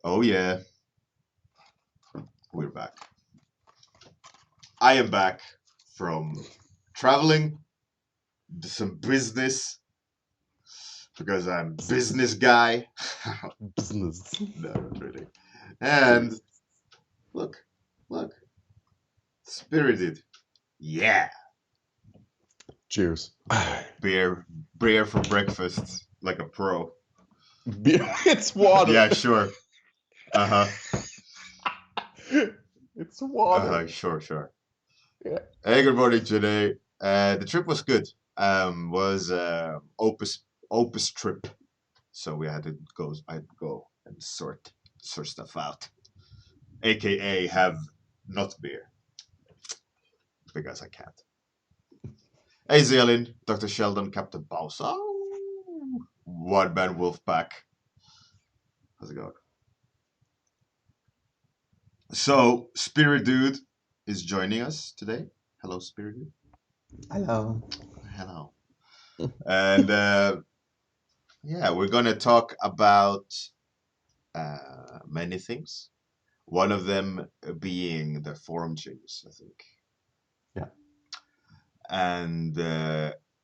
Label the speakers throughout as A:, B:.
A: Oh yeah, we're back. I am back from traveling, some business because I'm business guy.
B: Business.
A: No, not really. And look, look, spirited. Yeah,
B: Cheers.
A: beer for breakfast, like a pro.
B: Beer. It's water.
A: Yeah, sure. Uh huh.
B: It's water.
A: Sure.
B: Yeah.
A: Hey, good morning today. The trip was good. Was Opus trip, so we had to go. I had to go and sort stuff out, aka have not beer because I can't. Hey, Zealin, Dr. Sheldon, Captain Bowser, One Man Wolf Pack. How's it going? So, Spirit Dude is joining us today. Hello, Spirit Dude.
B: Hello.
A: Hello. And yeah, we're gonna talk about many things. One of them being the forum changes, I think.
B: Yeah.
A: And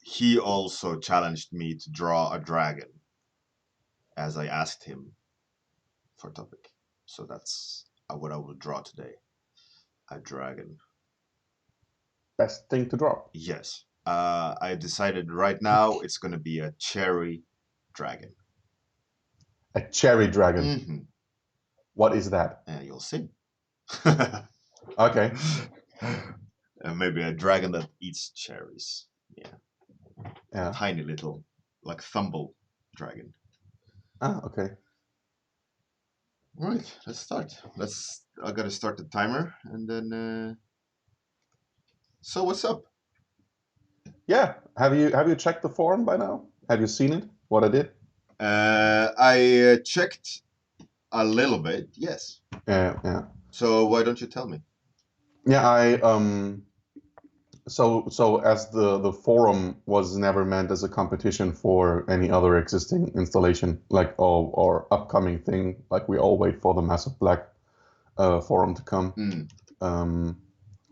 A: he also challenged me to draw a dragon as I asked him for topic. So that's what I will draw today. A dragon.
B: Best thing to drop.
A: Yes. I decided right now it's going to be a cherry dragon.
B: A cherry dragon.
A: Mm-hmm.
B: What is that?
A: You'll see.
B: Okay.
A: Maybe a dragon that eats cherries. Yeah.
B: Yeah.
A: Tiny little, like Thumble dragon.
B: Ah, okay.
A: Right, let's start. I gotta start the timer and then. So what's up?
B: Yeah. Have you checked the forum by now? Have you seen it? What I did?
A: I checked a little bit. Yes.
B: Yeah.
A: So why don't you tell me?
B: Yeah. So as the forum was never meant as a competition for any other existing installation, like or upcoming thing, like we all wait for the Massive Black forum to come.
A: Mm.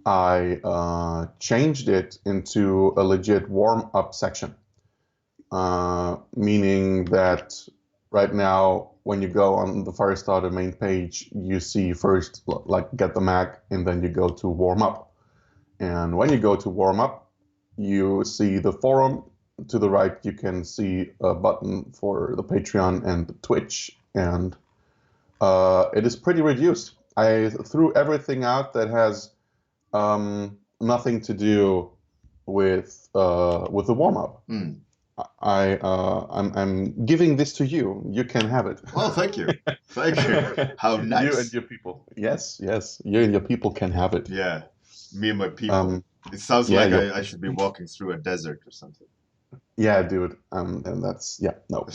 B: I changed it into a legit warm-up section, meaning that right now when you go on the Firestarter main page, you see first like get the mag, and then you go to warm up. And when you go to warm up, you see the forum. To the right, you can see a button for the Patreon and the Twitch, and it is pretty reduced. I threw everything out that has nothing to do with the warm up.
A: Mm.
B: I'm giving this to you. You can have it.
A: Oh, thank you, thank you. How nice.
B: You and your people. Yes. You and your people can have it.
A: Yeah, me and my people. It sounds
B: yeah,
A: like
B: your-
A: I should be walking through a desert or something.
B: Yeah, dude. And that's no.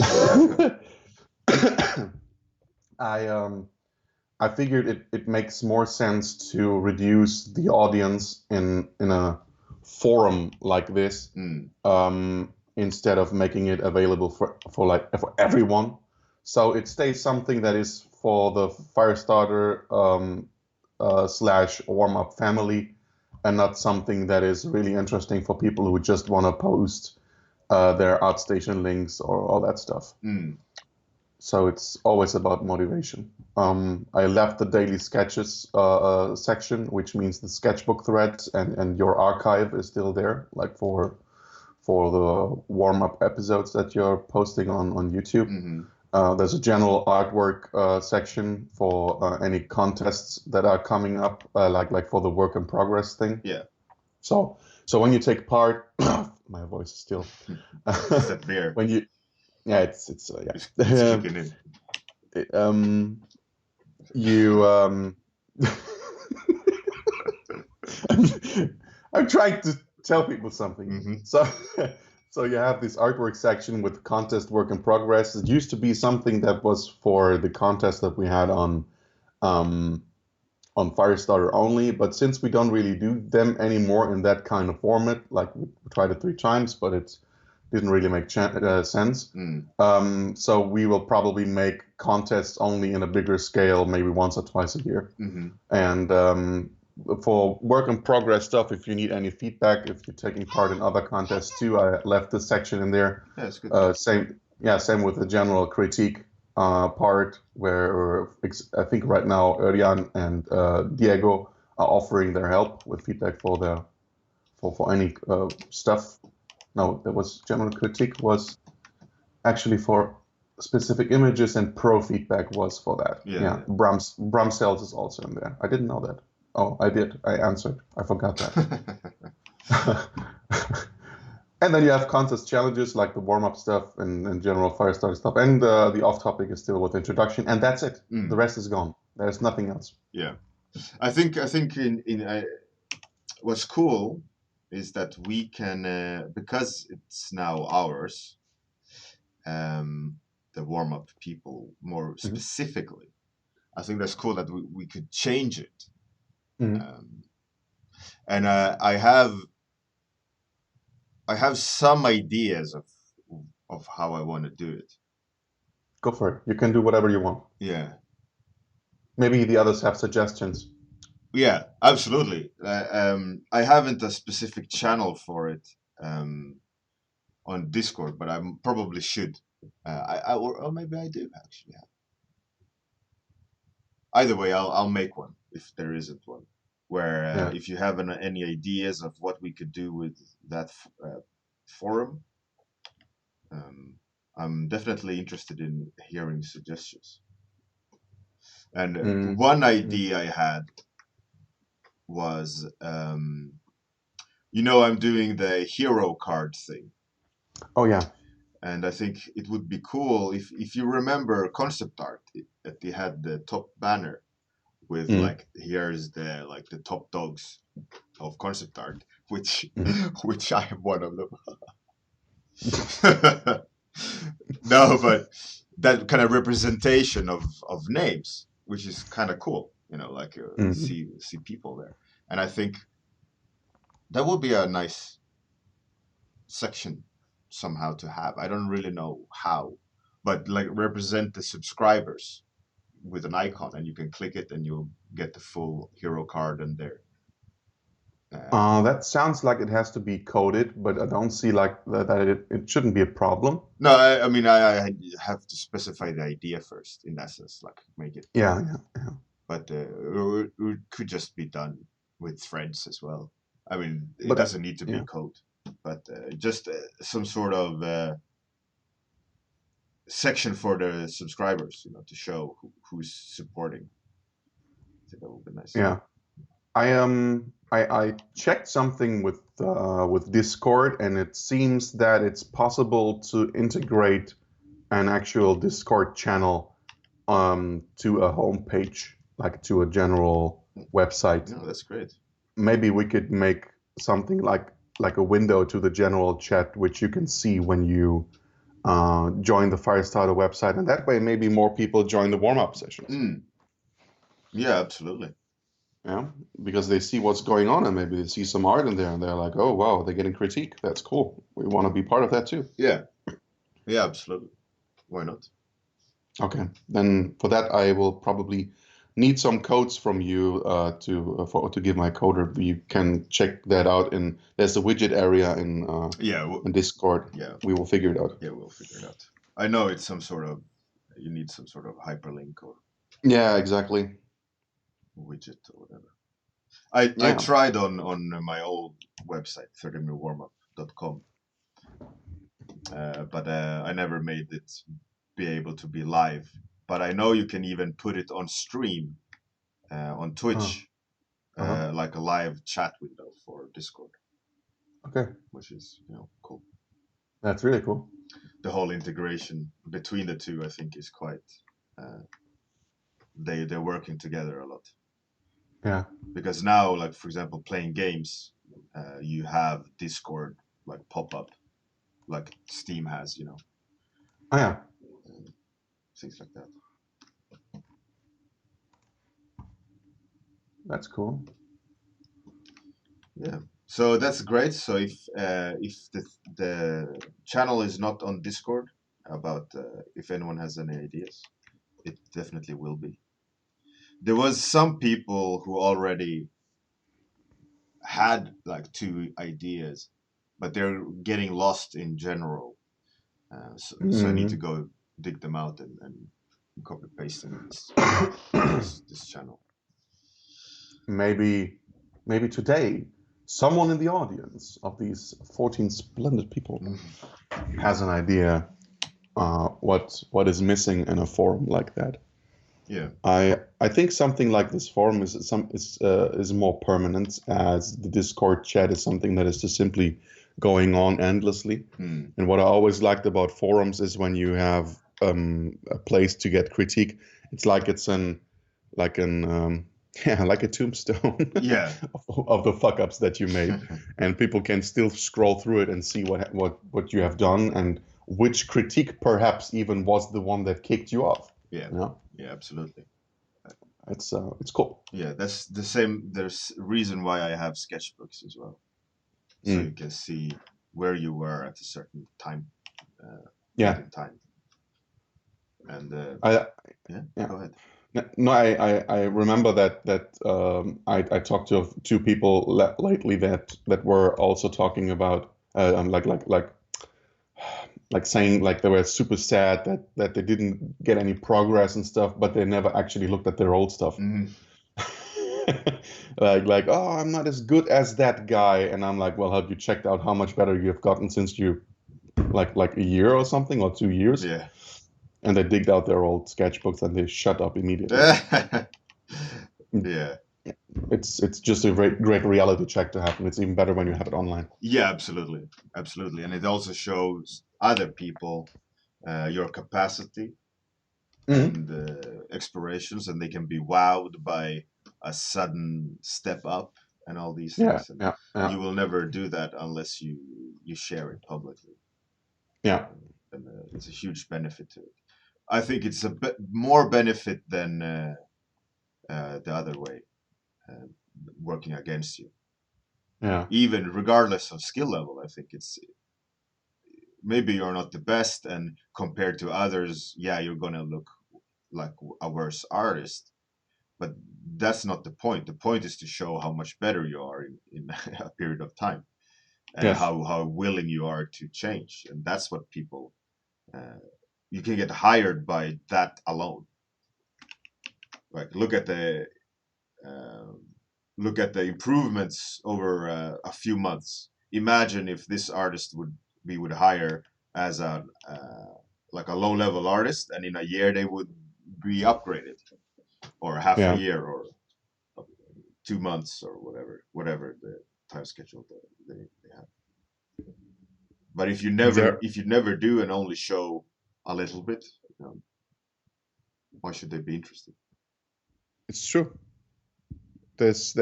B: I figured it makes more sense to reduce the audience in a forum like this, instead of making it available for everyone. So it stays something that is for the Firestarter / warm up family, and not something that is really interesting for people who just want to post their ArtStation links or all that stuff. So it's always about motivation. I left the daily sketches section, which means the sketchbook thread and your archive is still there, like for the warm-up episodes that you're posting on YouTube. There's a general artwork section for any contests that are coming up, like for the work in progress thing.
A: Yeah.
B: So when you take part, my voice is still.
A: It's that beer.
B: When you, yeah, it's yeah.
A: It's kicking in.
B: You I'm trying to tell people something. So you have this artwork section with contest work in progress. It used to be something that was for the contest that we had on Firestarter only, but since we don't really do them anymore in that kind of format, like we tried it 3 times, but it's didn't really make sense. So we will probably make contests only in a bigger scale, maybe once or twice a year. And for work in progress stuff, if you need any feedback, if you're taking part in other contests too, I left this section in there.
A: Yeah, that's good.
B: Same with the general critique part, where I think right now Örjan and Diego are offering their help with feedback for any stuff. No, there was general critique was actually for specific images, and pro feedback was for that. Yeah. Bramsels is also in there. I didn't know that. Oh, I did. I answered. I forgot that. And then you have contest challenges like the warm-up stuff and general Firestarter stuff. And the off-topic is still with introduction. And that's it. The rest is gone. There's nothing else.
A: Yeah. I think what's cool is that we can, because it's now ours, the warm-up people more specifically. I think that's cool that we could change it. And I have some ideas of how I want to do it.
B: Go for it. You can do whatever you want.
A: Yeah.
B: Maybe the others have suggestions.
A: Yeah, absolutely. I haven't a specific channel for it on Discord, but I probably should. Or maybe I do actually have. Either way, I'll make one if there isn't one. Where if you have any ideas of what we could do with that forum, I'm definitely interested in hearing suggestions. And one idea I had was, I'm doing the hero card thing.
B: Oh yeah.
A: And I think it would be cool if you remember concept art, they had the top banner with like here's the top dogs of concept art, which I am one of them. No, but that kind of representation of names, which is kind of cool, see people there. And I think that would be a nice section somehow to have. I don't really know how, but like represent the subscribers with an icon, and you can click it and you'll get the full hero card in there.
B: That sounds like it has to be coded, but I don't see like that it shouldn't be a problem.
A: No, I mean I have to specify the idea first, in essence, like make it.
B: Yeah.
A: But it could just be done with threads as well. I mean, it doesn't need to be code, but just some sort of section for the subscribers, to show who's supporting. I think that would be nice.
B: Yeah, I checked something with Discord, and it seems that it's possible to integrate an actual Discord channel to a homepage, like to a general website.
A: No, that's great.
B: Maybe we could make something like a window to the general chat, which you can see when you join the Firestarter website, and that way maybe more people join the warm-up sessions.
A: Yeah, absolutely.
B: Yeah, because they see what's going on, and maybe they see some art in there, and they're like, "Oh, wow, they're getting critique. That's cool. We want to be part of that too."
A: Yeah, absolutely. Why not?
B: Okay, then for that I will probably need some codes from you to give my coder. You can check that out there's a widget area in Discord.
A: Yeah,
B: we will figure it out.
A: Yeah, we'll figure it out. I know it's you need some sort of hyperlink or.
B: Yeah, exactly.
A: Widget or whatever. I tried on my old website 30minwarmup.com, but I never made it be able to be live. But I know you can even put it on stream on Twitch, like a live chat window for Discord.
B: Okay,
A: which is cool.
B: That's really cool.
A: The whole integration between the two, I think, is quite. They're working together a lot.
B: Yeah.
A: Because now, like for example, playing games, you have Discord like pop up, like Steam has,
B: Oh yeah.
A: Things like that.
B: That's cool.
A: Yeah. So that's great. So if the channel is not on Discord. About if anyone has any ideas, it definitely will be. There was some people who already had like two ideas, but they're getting lost in general. So I need to go dig them out and copy paste them in this channel.
B: Maybe today, someone in the audience of these 14 splendid people has an idea what is missing in a forum like that.
A: Yeah.
B: I think something like this forum is more permanent, as the Discord chat is something that is just simply going on endlessly. And what I always liked about forums is when you have a place to get critique. It's like like a tombstone
A: Yeah.
B: of the fuck ups that you made, and people can still scroll through it and see what you have done and which critique perhaps even was the one that kicked you off.
A: Yeah.
B: You know?
A: Yeah, absolutely.
B: It's cool.
A: Yeah, that's the same. There's a reason why I have sketchbooks as well, so you can see where you were at a certain time. In time. And go ahead.
B: No, I remember that I talked to two people lately that were also talking about like saying like they were super sad that they didn't get any progress and stuff, but they never actually looked at their old stuff. like oh, I'm not as good as that guy, and I'm like, well, have you checked out how much better you've gotten since you like a year or something, or 2 years?
A: Yeah.
B: And they digged out their old sketchbooks and they shut up immediately.
A: Yeah.
B: It's just a great reality check to happen. It's even better when you have it online.
A: Yeah, absolutely. Absolutely. And it also shows other people your capacity and explorations, and they can be wowed by a sudden step up and all these things. And you will never do that unless you share it publicly.
B: Yeah.
A: And it's a huge benefit to it. I think it's a bit more benefit than the other way, working against you.
B: Yeah.
A: Even regardless of skill level, I think it's maybe you're not the best, and compared to others, yeah, you're gonna look like a worse artist. But that's not the point. The point is to show how much better you are in a period of time, and how willing you are to change. And that's what people you can get hired by that alone. Like look at the improvements over a few months. Imagine if this artist would hire as a like a low level artist, and in a year they would be upgraded, or half a year, or 2 months, or whatever the time schedule they have. But if you never do and only show a little bit, why should they be interested?
B: It's true. There's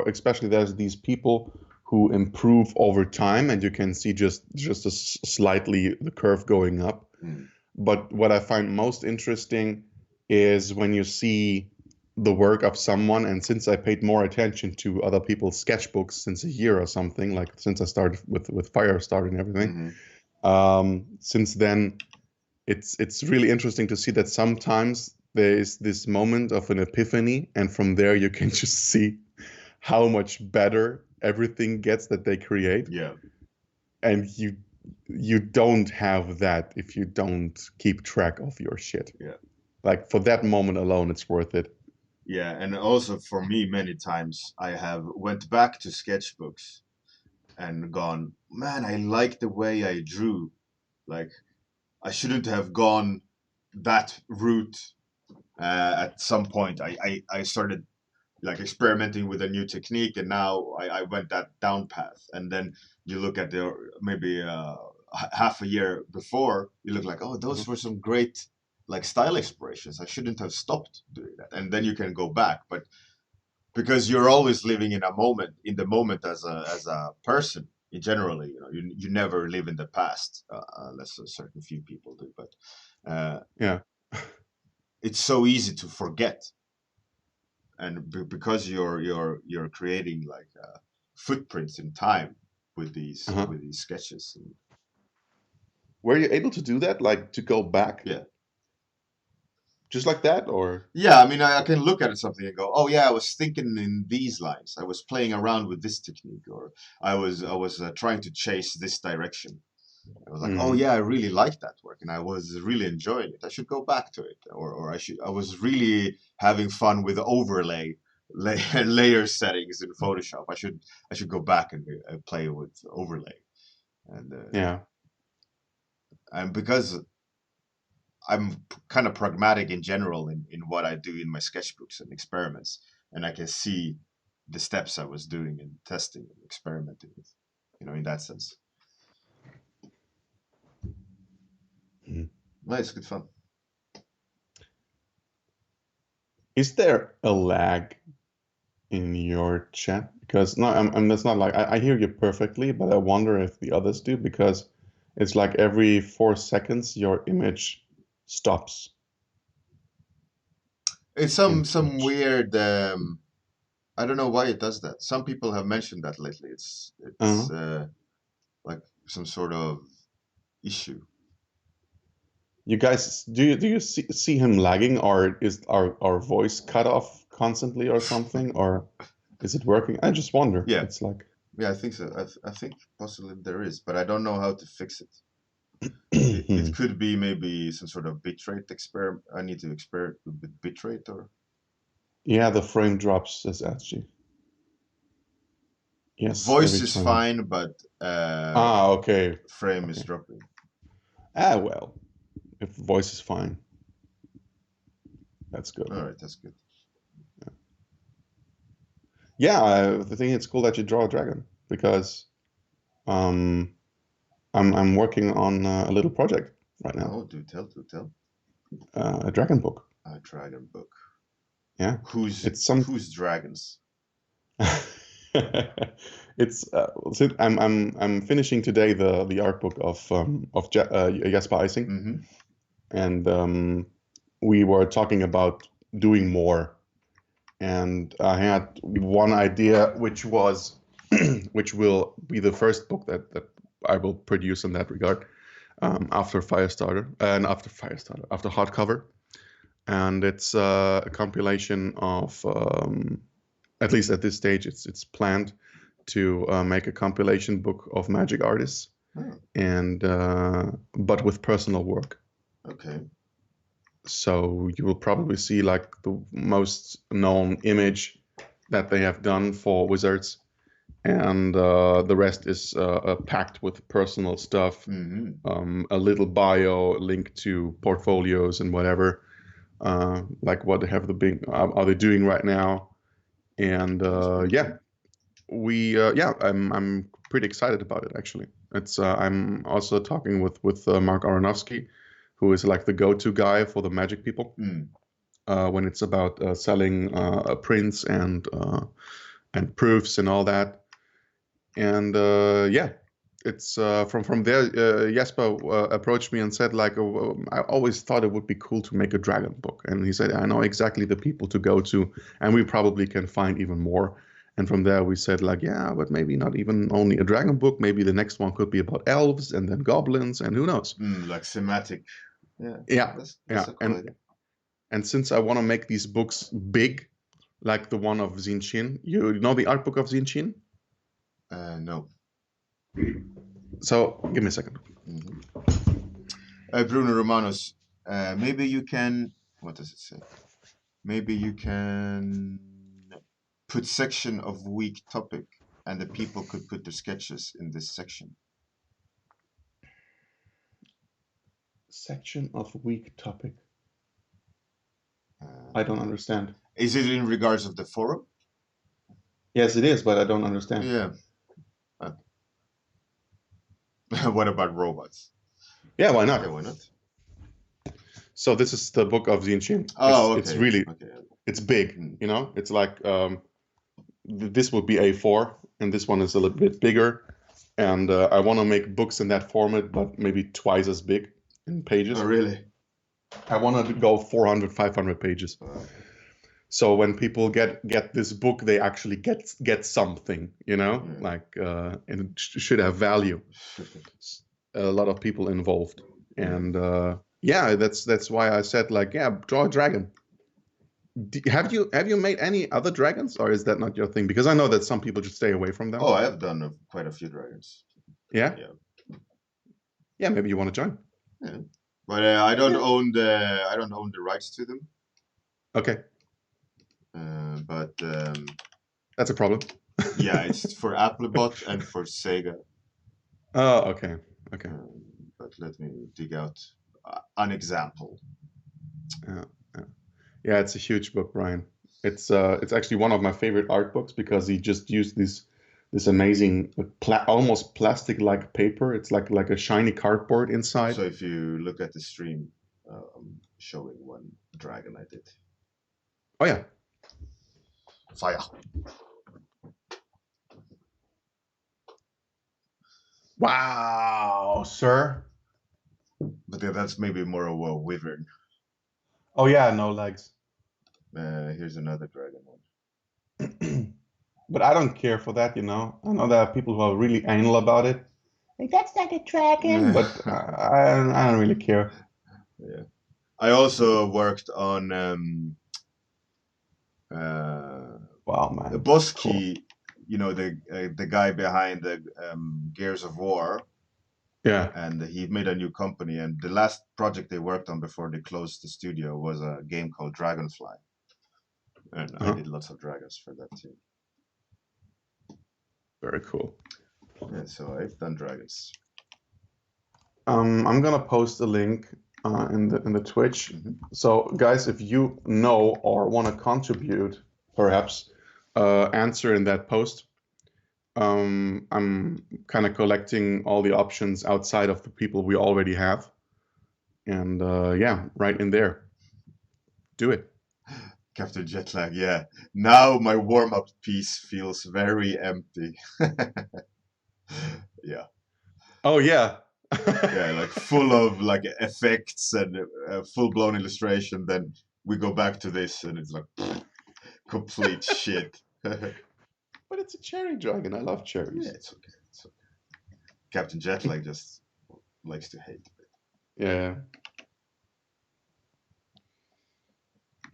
B: especially there's these people who improve over time, and you can see just a slightly the curve going up. But what I find most interesting is when you see the work of someone, and since I paid more attention to other people's sketchbooks since a year or something, like since I started with Firestarter and everything, since then it's really interesting to see that sometimes there is this moment of an epiphany, and from there you can just see how much better everything gets that they create.
A: Yeah.
B: And you don't have that if you don't keep track of your shit.
A: Yeah.
B: Like for that moment alone, it's worth it.
A: Yeah, and also for me, many times I have went back to sketchbooks and gone, man, I like the way I drew. Like, I shouldn't have gone that route. At some point, I started like experimenting with a new technique, and now I went that down path. And then you look at the maybe half a year before, you look like, oh, those were some great like style explorations. I shouldn't have stopped doing that. And then you can go back, but because you're always living in the moment as a person in generally, you never live in the past unless a certain few people do. But it's so easy to forget, and because you're creating like footprints in time with these sketches.
B: Were you able to do that, like to go back?
A: Yeah.
B: Just like that, or?
A: Yeah, I mean, I can look at something and go, oh yeah, I was thinking in these lines. I was playing around with this technique, or I was trying to chase this direction. I was like, oh
B: Mm.
A: yeah, I really like that work, and I was really enjoying it. I should go back to it, or I was really having fun with overlay layer settings in Photoshop. I should go back and play with overlay, and
B: Yeah.
A: and because I'm kind of pragmatic in general in what I do in my sketchbooks and experiments, and I can see the steps I was doing and testing and experimenting with, in that sense.
B: Mm.
A: No, it's good fun.
B: Is there a lag in your chat? Because no, I'm that's not like I hear you perfectly, but I wonder if the others do, because it's like every 4 seconds your image stops
A: It's
B: in
A: some
B: Twitch.
A: weird. I don't know why it does that. Some people have mentioned that lately. It's
B: Uh,
A: like some sort of issue.
B: you guys, do you see him lagging, or is our voice cut off constantly or something, or is it working? I just wonder.
A: Yeah,
B: It's like
A: yeah, I think so. I think possibly there is, but I don't know how to fix it. It could be maybe some sort of bitrate experiment. I need to experiment with bitrate, or
B: yeah, the frame drops as actually. Yes,
A: voice
B: every
A: is
B: time.
A: fine, but
B: Ah, okay.
A: frame is
B: Okay.
A: dropping.
B: Ah, well, if voice is fine, that's good.
A: All right, that's good.
B: Yeah, I think it's cool that you draw a dragon, because um, I'm working on a little project right now,
A: Oh, do tell.
B: a dragon book.
A: A dragon book.
B: Yeah,
A: Who's
B: it's some.
A: who's dragons?
B: It's I'm finishing today the art book of Jasper Ising,
A: Mm-hmm.
B: and we were talking about doing more. And I had one idea, which was, which will be the first book that I will produce in that regard, after Firestarter and after hardcover, and it's a compilation of, at least at this stage, it's planned to make a compilation book of magic artists,
A: Oh,
B: and but with personal work.
A: okay.
B: So you will probably see like the most known image that they have done for Wizards, and the rest is packed with personal stuff,
A: Mm-hmm.
B: a little bio, link to portfolios and whatever, like what they have the big are they doing right now, and
A: That's pretty
B: yeah,
A: cool.
B: I'm pretty excited about it actually. It's I'm also talking with Mark Aronofsky, who is like the go-to guy for the magic people,
A: Mm.
B: when it's about selling prints and proofs and all that. And yeah, it's from there. Jesper approached me and said, like, oh, I always thought it would be cool to make a dragon book, and he said, I know exactly the people to go to, and we probably can find even more. And from there, we said, like, yeah, but maybe not even only a dragon book. Maybe the next one could be about elves and then goblins, and who knows?
A: Like thematic. Yeah,
B: Yeah,
A: that's
B: yeah.
A: a cool idea.
B: And since I want to make these books big, like the one of Zinchin, you know the art book of Zinchin?
A: No.
B: So give me a second.
A: Mm-hmm. Bruno Romanos, maybe you can. What does it say? Maybe you can put section of week topic, and the people could put their sketches in this section.
B: Section of week topic. I don't understand.
A: Is it in regards of the forum?
B: Yes, it is, but I don't understand.
A: Yeah. What about robots?
B: Yeah, why not?
A: Yeah, why not?
B: So this is the book of Zinchin.
A: Oh, okay.
B: It's really,
A: okay.
B: it's big, you know? It's like, this would be A4, and this one is a little bit bigger. And I want to make books in that format, but maybe twice as big in pages.
A: Oh, really?
B: I want to go 400, 500 pages.
A: Wow.
B: So when people get this book, they actually get something, you know, like, and it should have value. a lot of people involved, and yeah, that's why I said like, yeah, draw a dragon. Have you made any other dragons, or is that not your thing? Because I know that some people just stay away from them.
A: Oh, I have done quite a few dragons.
B: Yeah. Yeah, maybe you want to join.
A: Yeah. But I don't own the rights to them.
B: Okay.
A: But
B: that's a problem.
A: Yeah, it's for Applebot and for Sega.
B: Oh, okay. Okay.
A: But let me dig out an example.
B: Yeah, it's a huge book, Brian. It's actually one of my favorite art books because he just used this amazing almost plastic-like paper. It's like a shiny cardboard inside.
A: So if you look at the stream, I'm showing one dragon I did.
B: Oh yeah.
A: Fire.
B: Wow, sir.
A: But that's maybe more of a wyvern.
B: Oh yeah, no legs.
A: Here's another dragon one.
B: But I don't care for that, you know. I know there are people who are really anal about it. Like, that's not a dragon, but I don't really care.
A: Yeah. I also worked on
B: wow, man.
A: Boski, cool. You know, the guy behind the Gears of War.
B: Yeah.
A: And he made a new company, and the last project they worked on before they closed the studio was a game called Dragonfly. And I did lots of dragons for that too.
B: Very cool.
A: Yeah, so I've done dragons.
B: I'm gonna post a link in the Twitch. So guys, if you know or want to contribute, perhaps answer in that post. I'm kind of collecting all the options outside of the people we already have, and yeah, right in there. Do it.
A: Captain Jetlag, yeah. Now my warm-up piece feels very empty. Yeah.
B: Oh yeah.
A: Yeah, like full of like effects and full-blown illustration. Then we go back to this, and it's like complete shit.
B: But it's a cherry dragon. I love cherries.
A: Yeah, it's okay. It's okay. Captain Jetlag just likes to hate it.
B: Yeah.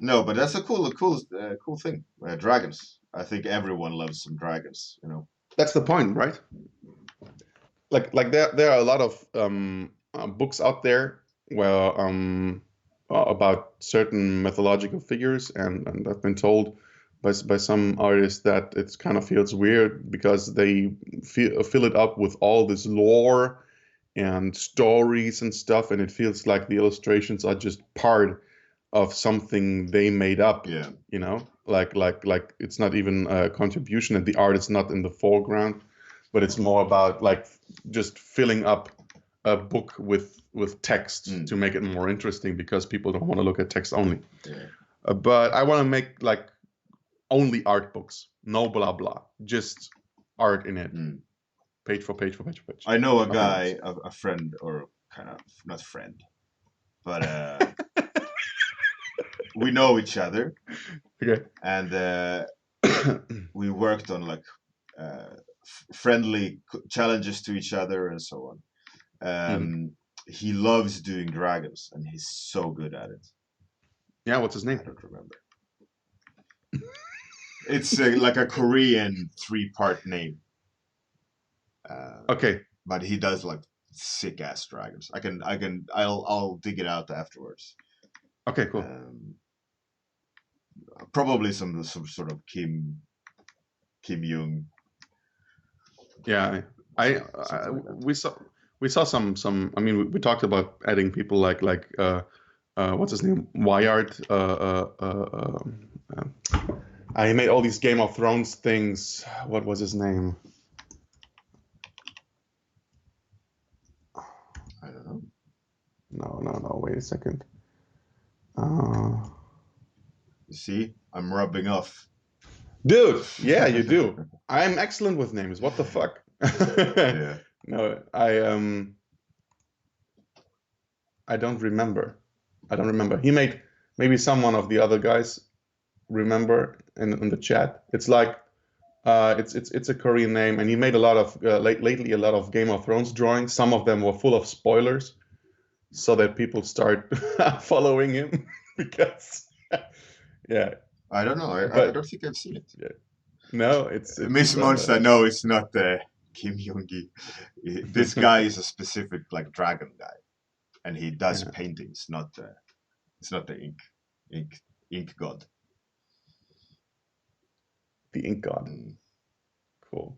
A: No, but that's a cool thing. Dragons. I think everyone loves some dragons. You know.
B: That's the point, right? Like there are a lot of books out there where about certain mythological figures, and I've been told by some artists that it kind of feels weird because they fill it up with all this lore and stories and stuff, and it feels like the illustrations are just part of something they made up.
A: Yeah.
B: You know, like it's not even a contribution, and the art is not in the foreground, but it's more about like just filling up a book with text to make it more interesting because people don't want to look at text only.
A: Yeah.
B: But I want to make like only art books, no blah blah, just art in it, page for page for page for page.
A: I know a guy, a friend, or kind of not friend, but we know each other.
B: Okay.
A: And we worked on like friendly challenges to each other and so on. He loves doing dragons, and he's so good at it.
B: Yeah, what's his name?
A: I don't remember. It's like a Korean 3-part name.
B: Okay.
A: But he does like sick ass dragons. I'll dig it out afterwards.
B: Okay, cool.
A: Probably some sort of Kim Jung.
B: Yeah, we saw some. I mean, we talked about adding people like what's his name, Wyard. I made all these Game of Thrones things. What was his name?
A: I don't know.
B: No. Wait a second.
A: You see, I'm rubbing off.
B: Dude, yeah, you do. I'm excellent with names. What the fuck?
A: Yeah.
B: No, I don't remember. He made, maybe someone of the other guys remember in the chat. It's like It's a Korean name, and he made a lot of lately a lot of Game of Thrones drawings. Some of them were full of spoilers, so that people start following him because yeah.
A: I don't know. I
B: But
A: don't think I've seen it.
B: yeah, no, it's
A: Miss Monster. No, it's not Kim Young-gi. This guy is a specific like dragon guy, and he does
B: yeah,
A: paintings. Not it's not the ink god.
B: the Ink God.
A: Mm,
B: Cool.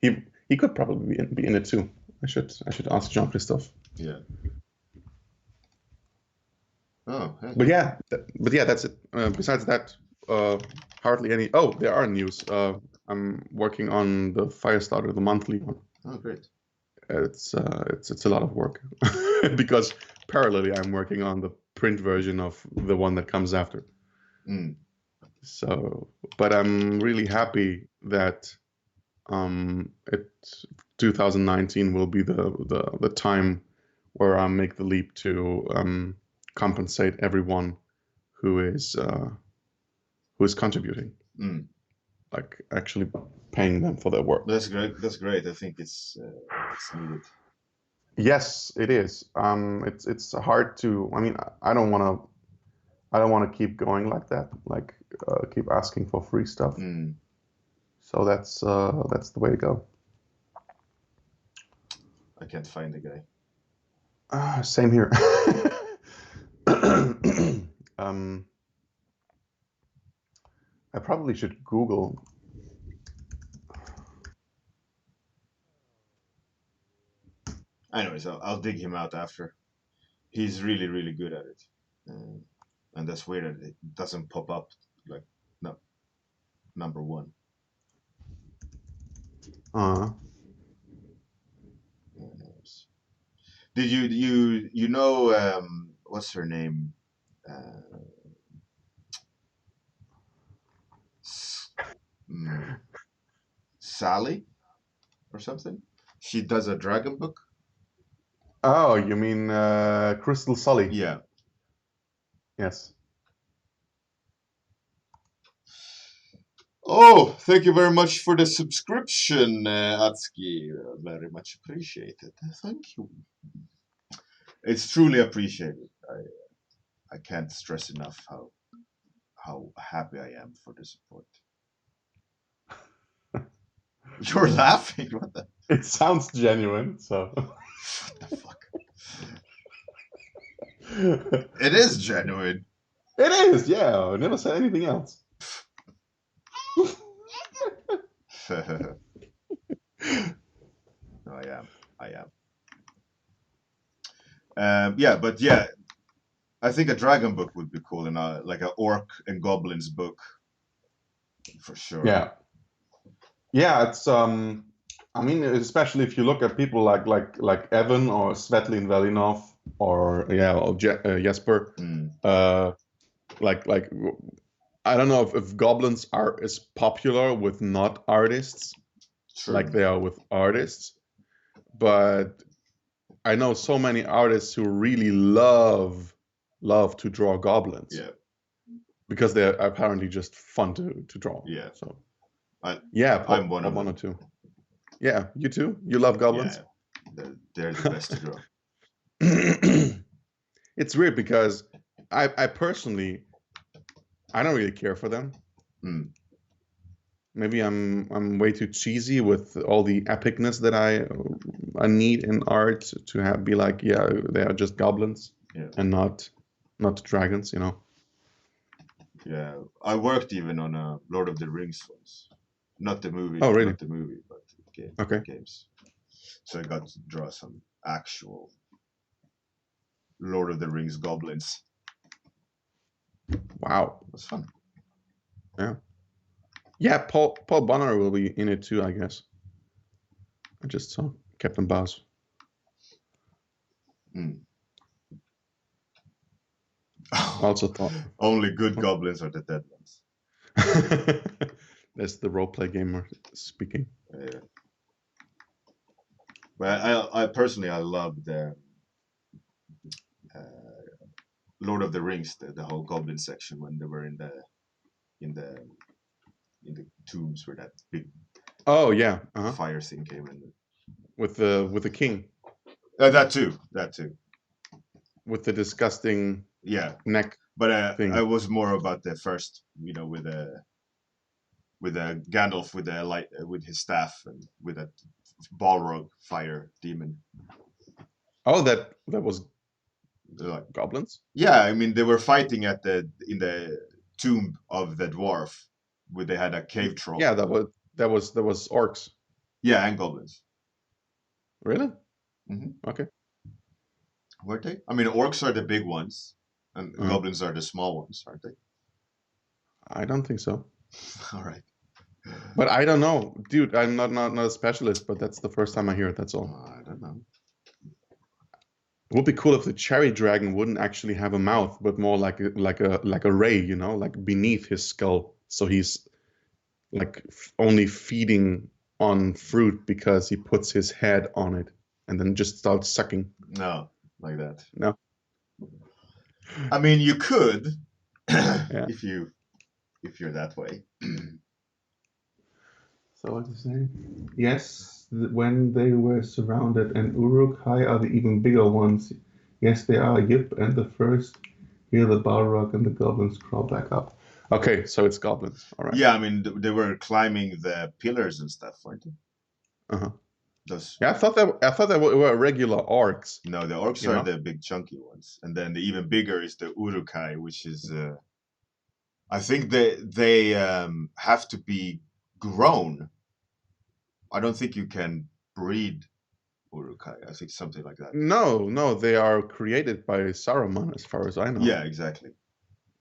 B: He could probably be in it too. I should ask Jean-Christophe.
A: yeah. Oh, hey.
B: But yeah, that's it. Besides that, hardly any. Oh, there are news. I'm working on the Firestarter, the monthly one.
A: Oh, great.
B: It's a lot of work because parallelly I'm working on the print version of the one that comes after.
A: Mm.
B: So, but I'm really happy that it 2019 will be the time where I make the leap to compensate everyone who is contributing,
A: Mm.
B: like actually paying them for their work.
A: That's great. That's great. I think it's needed.
B: Yes, it is. It's hard to. I mean, I don't want to keep going like that. Like keep asking for free stuff.
A: Mm.
B: So that's the way to go.
A: I can't find the guy.
B: Same here. um, I probably should Google.
A: Anyways, I'll dig him out after. He's really, really good at it. And that's weird that it doesn't pop up like no number one. Anyways. Did you know what's her name? S- mm, Sally or something? She does a dragon book.
B: Oh, you mean Crystal Sully?
A: Yeah.
B: Yes.
A: Oh, thank you very much for the subscription, Atsuki. Very much appreciated. Thank you. It's truly appreciated. I can't stress enough how happy I am for the support. You're laughing. What the?
B: It sounds genuine, so.
A: What the fuck? It is genuine.
B: It is, yeah. I never said anything else.
A: No, I am. Yeah, but yeah, I think a dragon book would be cool, and like an orc and goblins book, for sure.
B: Yeah. Yeah, it's I mean, especially if you look at people like Evan or Svetlin Velinov or Jesper, like I don't know if goblins are as popular with not artists like they are with artists, but I know so many artists who really love to draw goblins.
A: Yeah.
B: Because they're apparently just fun to draw.
A: Yeah.
B: So.
A: I'm one of them.
B: Or two. Yeah, you too. You love goblins.
A: Yeah, they're the best to draw.
B: It's weird because I personally I don't really care for them. Maybe I'm way too cheesy with all the epicness that I need in art to be like, yeah, they are just goblins and not dragons, you know.
A: Yeah, I worked even on a Lord of the Rings once. Not the movie.
B: Oh, really?
A: Not the movie, but games. So I got to draw some actual Lord of the Rings goblins.
B: Wow,
A: it was fun.
B: Yeah. Yeah, Paul Bonner will be in it too, I guess. I just saw Captain Baz. Also thought
A: only good goblins are the dead ones.
B: That's the roleplay gamer speaking.
A: Yeah. But I personally love the Lord of the Rings, the whole goblin section when they were in the in the tombs where that big
B: Oh yeah,
A: fire thing came in.
B: With the king.
A: That too.
B: With the disgusting neck.
A: But
B: thing.
A: I was more about the first, with Gandalf with his staff and with that Balrog fire demon.
B: Oh, that was
A: like
B: goblins.
A: Yeah, I mean they were fighting in the tomb of the dwarf, where they had a cave troll.
B: Yeah, that was orcs.
A: Yeah, and goblins.
B: Really?
A: Mm-hmm.
B: Okay.
A: Were they? I mean, orcs are the big ones, and goblins are the small ones, aren't they?
B: I don't think so.
A: All right.
B: But I don't know, dude. I'm not a specialist, but that's the first time I hear it. That's all.
A: I don't know.
B: It would be cool if the cherry dragon wouldn't actually have a mouth, but more like a ray, like beneath his skull. So he's like only feeding on fruit because he puts his head on it and then just starts sucking.
A: No, like that.
B: No.
A: I mean, you could,
B: Yeah.
A: if you're that way.
B: So what to say? Yes, when they were surrounded, and Uruk-hai are the even bigger ones. Yes, they are. Yip, and the first hear the Balrog and the goblins crawl back up. Okay, so it's goblins. All right.
A: Yeah, I mean they were climbing the pillars and stuff, weren't they?
B: Yeah, I thought that were regular orcs.
A: No, the orcs are the big chunky ones, and then the even bigger is the Uruk-hai, which is I think they have to be grown. I don't think you can breed Uruk-hai. I think something like that.
B: No, they are created by Saruman, as far as I know.
A: Yeah, exactly.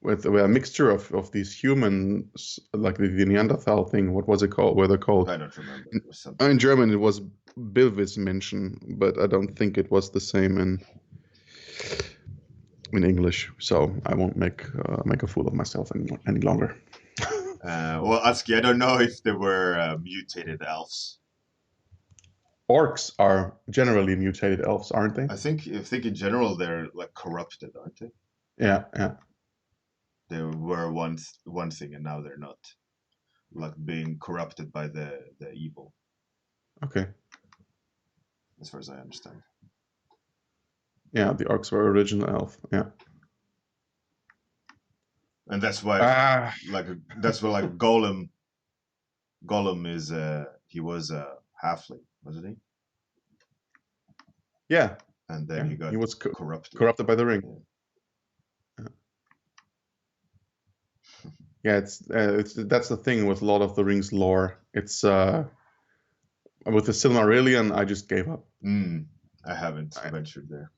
B: With a mixture of these humans, like the Neanderthal thing. What was it called? Were they called?
A: I don't remember. It was
B: something. In German, it was Bilvismenschen, but I don't think it was the same in English. So I won't make a fool of myself any longer.
A: Well, Atsuki, I don't know if there were mutated elves.
B: Orcs are generally mutated elves, aren't they?
A: I think in general they're like corrupted, aren't they?
B: Yeah.
A: They were once one thing and now they're not, like being corrupted by the evil.
B: Okay.
A: As far as I understand.
B: Yeah, the orcs were original elf. Yeah.
A: And that's why, Gollum is he was a halfling, wasn't he?
B: Yeah.
A: And then he was
B: corrupted by the ring. Yeah, it's that's the thing with a lot of the Rings lore. It's with the Silmarillion, I just gave up.
A: I haven't ventured there.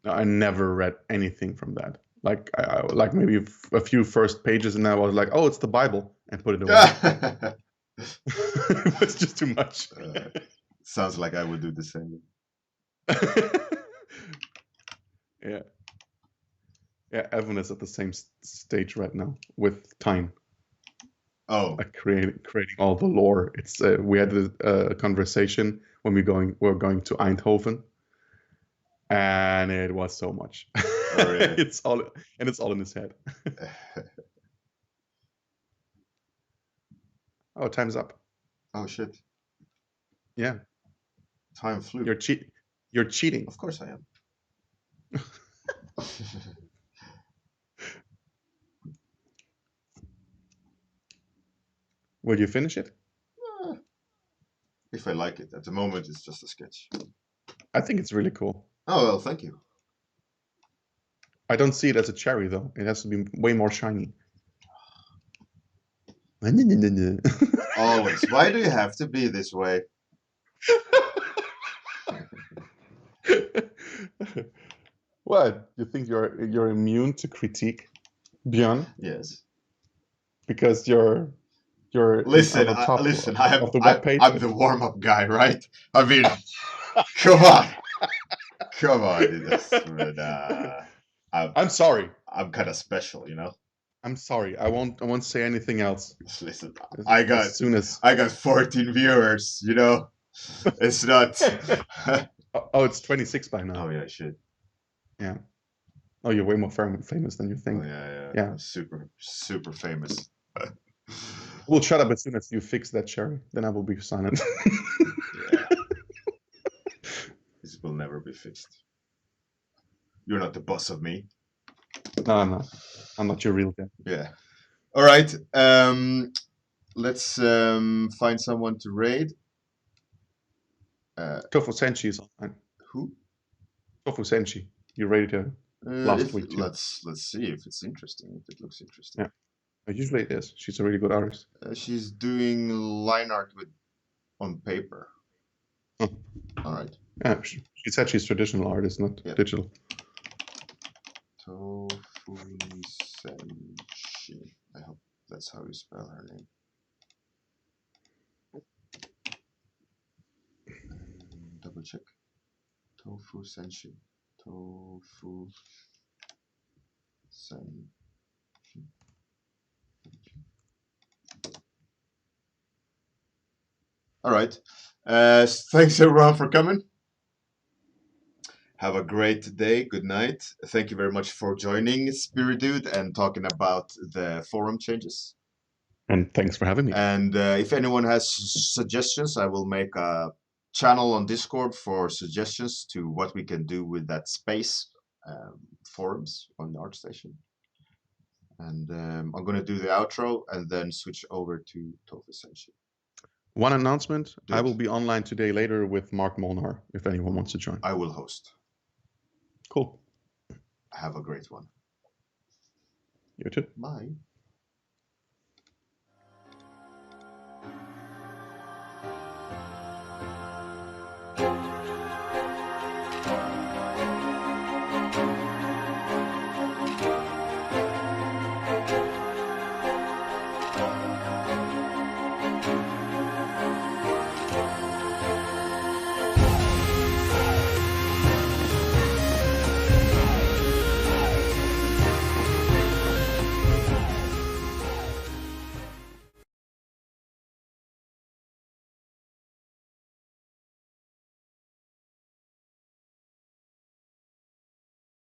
B: I never read anything from that. Like like maybe a few first pages, and I was like, "Oh, it's the Bible," and put it away. It was just too much.
A: Sounds like I would do the same.
B: Yeah. Yeah, Evan is at the same stage right now with time.
A: Oh,
B: like creating all the lore. It's we had a conversation when we're going to Eindhoven, and it was so much. Oh, really? it's all in his head. Oh, time's up.
A: Oh shit.
B: Yeah.
A: Time flew.
B: You're cheating.
A: Of course I am.
B: Will you finish it?
A: If I like it. At the moment, it's just a sketch.
B: I think it's really cool.
A: Oh, well, thank you.
B: I don't see it as a cherry, though. It has to be way more shiny.
A: Always. Why do you have to be this way?
B: What? You think you're immune to critique, Bjorn?
A: Yes.
B: Because you're
A: listen. I'm the warm-up guy, right? I mean, come on. I'm
B: sorry.
A: I'm kind of special, you know.
B: I'm sorry. I won't say anything else.
A: Listen, I got 14 viewers. You know, it's not.
B: Oh, it's 26 by now.
A: Oh yeah, shit.
B: Yeah. Oh, you're way more famous than you think.
A: Oh, yeah. I'm super famous.
B: We'll shut up as soon as you fix that, Sherry. Then I will be silent.
A: Yeah. This will never be fixed. You're not the boss of me.
B: No, I'm not. I'm not your real guy.
A: Yeah. All right. Let's find someone to raid.
B: Tofu Senshi is online.
A: Who?
B: Tofu Senshi. You rated her last week too.
A: Let's see if it's interesting. If it looks interesting.
B: Yeah. Usually it is. She's a really good artist.
A: She's doing line art on paper.
B: Oh.
A: All right.
B: Yeah, she said she's traditional artist, not digital.
A: Tofu Senshi. I hope that's how you spell her name. Double check. Tofu Senshi. Tofu Senshi. All right. Thanks everyone for coming. Have a great day. Good night. Thank you very much for joining Spirit Dude and talking about the forum changes.
B: And thanks for having me.
A: And if anyone has suggestions, I will make a channel on Discord for suggestions to what we can do with that space forums on the ArtStation. And I'm going to do the outro and then switch over to Tofu Senshi.
B: One announcement. I will be online today later with Mark Molnar, if anyone wants to join.
A: I will host.
B: Cool.
A: Have a great one.
B: You too.
A: Bye.